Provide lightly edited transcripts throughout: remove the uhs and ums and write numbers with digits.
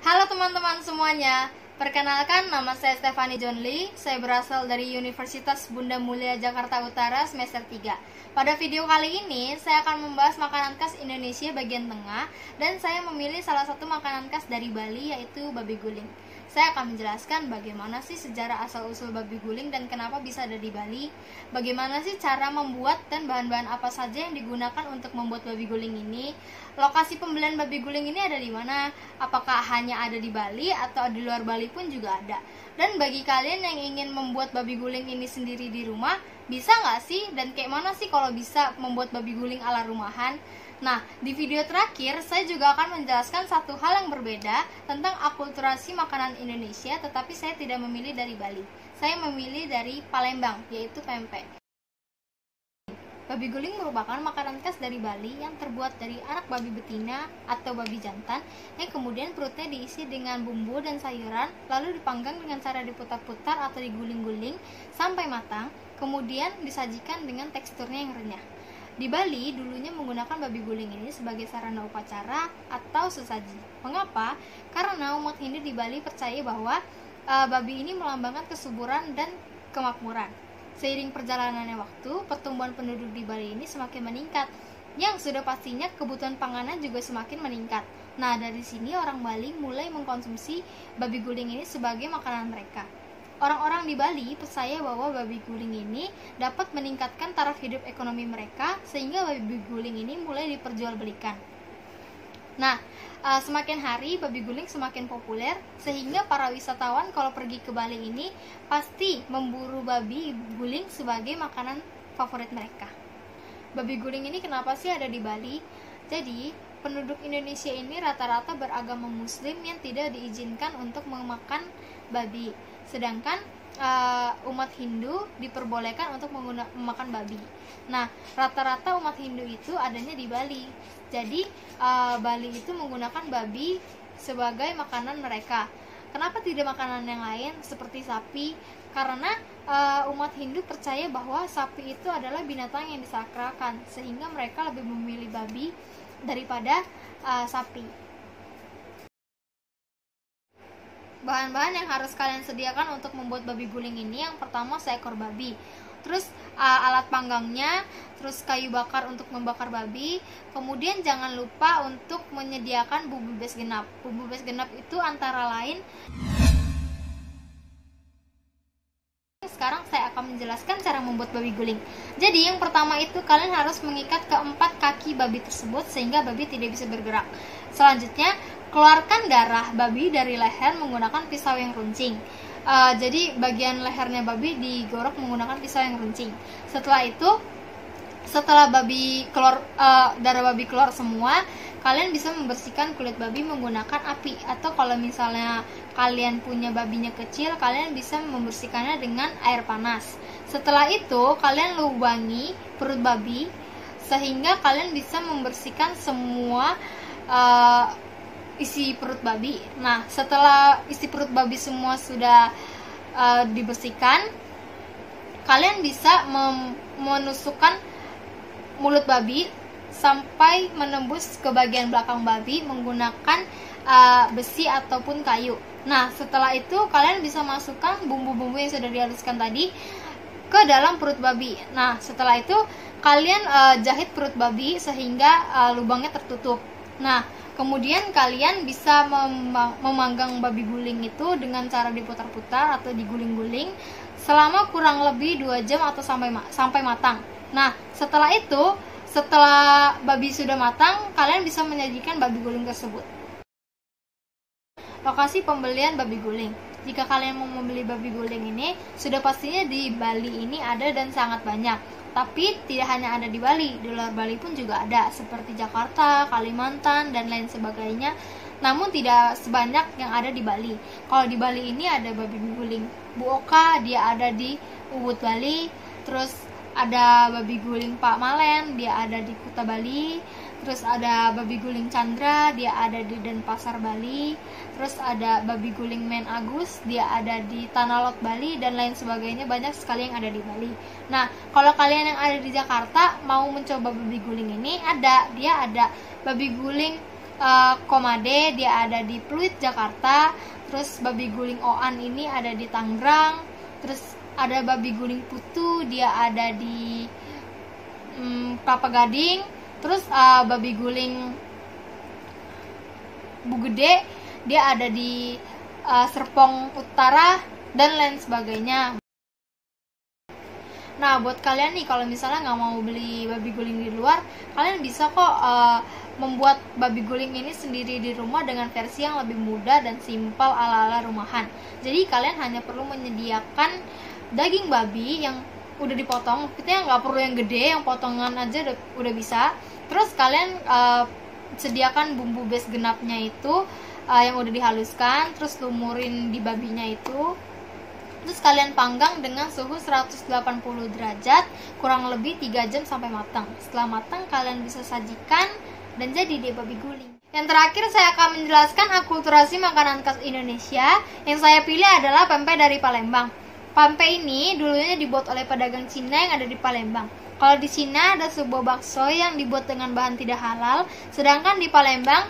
Halo teman-teman semuanya, perkenalkan nama saya Stephanie John Lee. Saya berasal dari Universitas Bunda Mulia Jakarta Utara semester 3. Pada video kali ini, saya akan membahas makanan khas Indonesia bagian tengah. Dan saya memilih salah satu makanan khas dari Bali, yaitu babi guling. Saya akan menjelaskan bagaimana sih sejarah asal-usul babi guling dan kenapa bisa ada di Bali. Bagaimana sih cara membuat dan bahan-bahan apa saja yang digunakan untuk membuat babi guling ini. Lokasi pembelian babi guling ini ada di mana? Apakah hanya ada di Bali atau di luar Bali pun juga ada? Dan bagi kalian yang ingin membuat babi guling ini sendiri di rumah, bisa nggak sih? Dan kayak mana sih kalau bisa membuat babi guling ala rumahan? Nah, di video terakhir saya juga akan menjelaskan satu hal yang berbeda tentang akulturasi makanan Indonesia, tetapi saya tidak memilih dari Bali. Saya memilih dari Palembang, yaitu pempek. Babi guling merupakan makanan khas dari Bali yang terbuat dari anak babi betina atau babi jantan yang kemudian perutnya diisi dengan bumbu dan sayuran, lalu dipanggang dengan cara diputar-putar atau diguling-guling sampai matang, kemudian disajikan dengan teksturnya yang renyah. Di Bali dulunya menggunakan babi guling ini sebagai sarana upacara atau sesaji. Mengapa? Karena umat Hindu di Bali percaya bahwa babi ini melambangkan kesuburan dan kemakmuran. Seiring perjalanannya waktu, pertumbuhan penduduk di Bali ini semakin meningkat, yang sudah pastinya kebutuhan panganan juga semakin meningkat. Nah, dari sini orang Bali mulai mengkonsumsi babi guling ini sebagai makanan mereka. Orang-orang di Bali percaya bahwa babi guling ini dapat meningkatkan taraf hidup ekonomi mereka, sehingga babi guling ini mulai diperjualbelikan. Nah, semakin hari babi guling semakin populer, sehingga para wisatawan kalau pergi ke Bali ini pasti memburu babi guling sebagai makanan favorit mereka. Babi guling ini kenapa sih ada di Bali? Jadi, penduduk Indonesia ini rata-rata beragama Muslim yang tidak diizinkan untuk memakan babi. Sedangkan umat Hindu diperbolehkan untuk memakan babi. Nah, rata-rata umat Hindu itu adanya di Bali. Jadi, Bali itu menggunakan babi sebagai makanan mereka. Kenapa tidak makanan yang lain seperti sapi? Karena umat Hindu percaya bahwa sapi itu adalah binatang yang disakralkan, sehingga mereka lebih memilih babi daripada sapi. Bahan-bahan yang harus kalian sediakan untuk membuat babi guling ini, yang pertama seekor babi, terus alat panggangnya, terus kayu bakar untuk membakar babi, kemudian jangan lupa untuk menyediakan bumbu bes genap. Bumbu bes genap itu antara lain, sekarang saya akan menjelaskan cara membuat babi guling. Jadi yang pertama itu kalian harus mengikat keempat kaki babi tersebut sehingga babi tidak bisa bergerak. Selanjutnya, keluarkan darah babi dari leher menggunakan pisau yang runcing. Jadi bagian lehernya babi digorok menggunakan pisau yang runcing. Setelah itu, setelah babi keluar, darah babi keluar semua, kalian bisa membersihkan kulit babi menggunakan api. Atau kalau misalnya kalian punya babinya kecil, kalian bisa membersihkannya dengan air panas. Setelah itu, kalian lubangi perut babi sehingga kalian bisa membersihkan semua isi perut babi. Nah, setelah isi perut babi semua sudah dibersihkan, kalian bisa menusukkan mulut babi sampai menembus ke bagian belakang babi menggunakan besi ataupun kayu. Nah, setelah itu kalian bisa masukkan bumbu-bumbu yang sudah dihaluskan tadi ke dalam perut babi. Nah, setelah itu kalian jahit perut babi sehingga lubangnya tertutup. Nah, kemudian kalian bisa memanggang babi guling itu dengan cara diputar-putar atau diguling-guling selama kurang lebih 2 jam atau sampai matang. Nah, setelah itu, setelah babi sudah matang, kalian bisa menyajikan babi guling tersebut. Lokasi pembelian babi guling. Jika kalian mau membeli babi guling ini, sudah pastinya di Bali ini ada dan sangat banyak. Tapi tidak hanya ada di Bali, di luar Bali pun juga ada, seperti Jakarta, Kalimantan, dan lain sebagainya. Namun tidak sebanyak yang ada di Bali. Kalau di Bali ini ada babi guling Bu Oka, dia ada di Ubud Bali. Terus ada babi guling Pak Malen, dia ada di Kuta Bali. Terus ada babi guling Chandra, dia ada di Denpasar Bali. Terus ada babi guling Men Agus, dia ada di Tanah Lot Bali, dan lain sebagainya. Banyak sekali yang ada di Bali. Nah, kalau kalian yang ada di Jakarta mau mencoba babi guling ini, dia ada babi guling Komade dia ada di Pluit, Jakarta. Terus babi guling Oan ini ada di Tangerang. Terus ada babi guling Putu, dia ada di Kelapa Gading. Terus babi guling Bugede dia ada di Serpong Utara dan lain sebagainya. Nah, buat kalian nih kalau misalnya nggak mau beli babi guling di luar, kalian bisa kok membuat babi guling ini sendiri di rumah dengan versi yang lebih mudah dan simpel ala-ala rumahan. Jadi kalian hanya perlu menyediakan daging babi yang udah dipotong, kita nggak perlu yang gede, yang potongan aja udah bisa. Terus kalian sediakan bumbu base genapnya itu yang udah dihaluskan, terus lumurin di babinya itu. Terus kalian panggang dengan suhu 180 derajat kurang lebih 3 jam sampai matang. Setelah matang kalian bisa sajikan dan jadi deh babi guling. Yang terakhir saya akan menjelaskan akulturasi makanan khas Indonesia. Yang saya pilih adalah pempek dari Palembang. Pempek ini dulunya dibuat oleh pedagang Cina yang ada di Palembang. Kalau di Cina ada sebuah bakso yang dibuat dengan bahan tidak halal, sedangkan di Palembang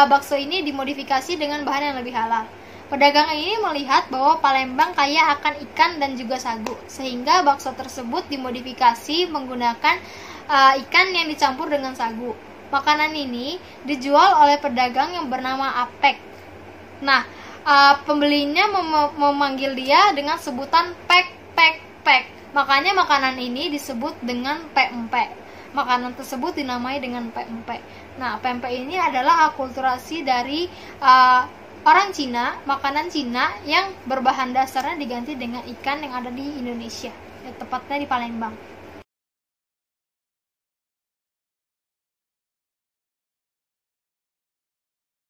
bakso ini dimodifikasi dengan bahan yang lebih halal. Pedagang ini melihat bahwa Palembang kaya akan ikan dan juga sagu, sehingga bakso tersebut dimodifikasi menggunakan ikan yang dicampur dengan sagu. Makanan ini dijual oleh pedagang yang bernama Apek. Nah, pembelinya memanggil dia dengan sebutan pek. Makanya makanan ini disebut dengan pempek. Makanan tersebut dinamai dengan pempek. Nah, pempek ini adalah akulturasi dari orang Cina, makanan Cina yang berbahan dasarnya diganti dengan ikan yang ada di Indonesia, tepatnya di Palembang.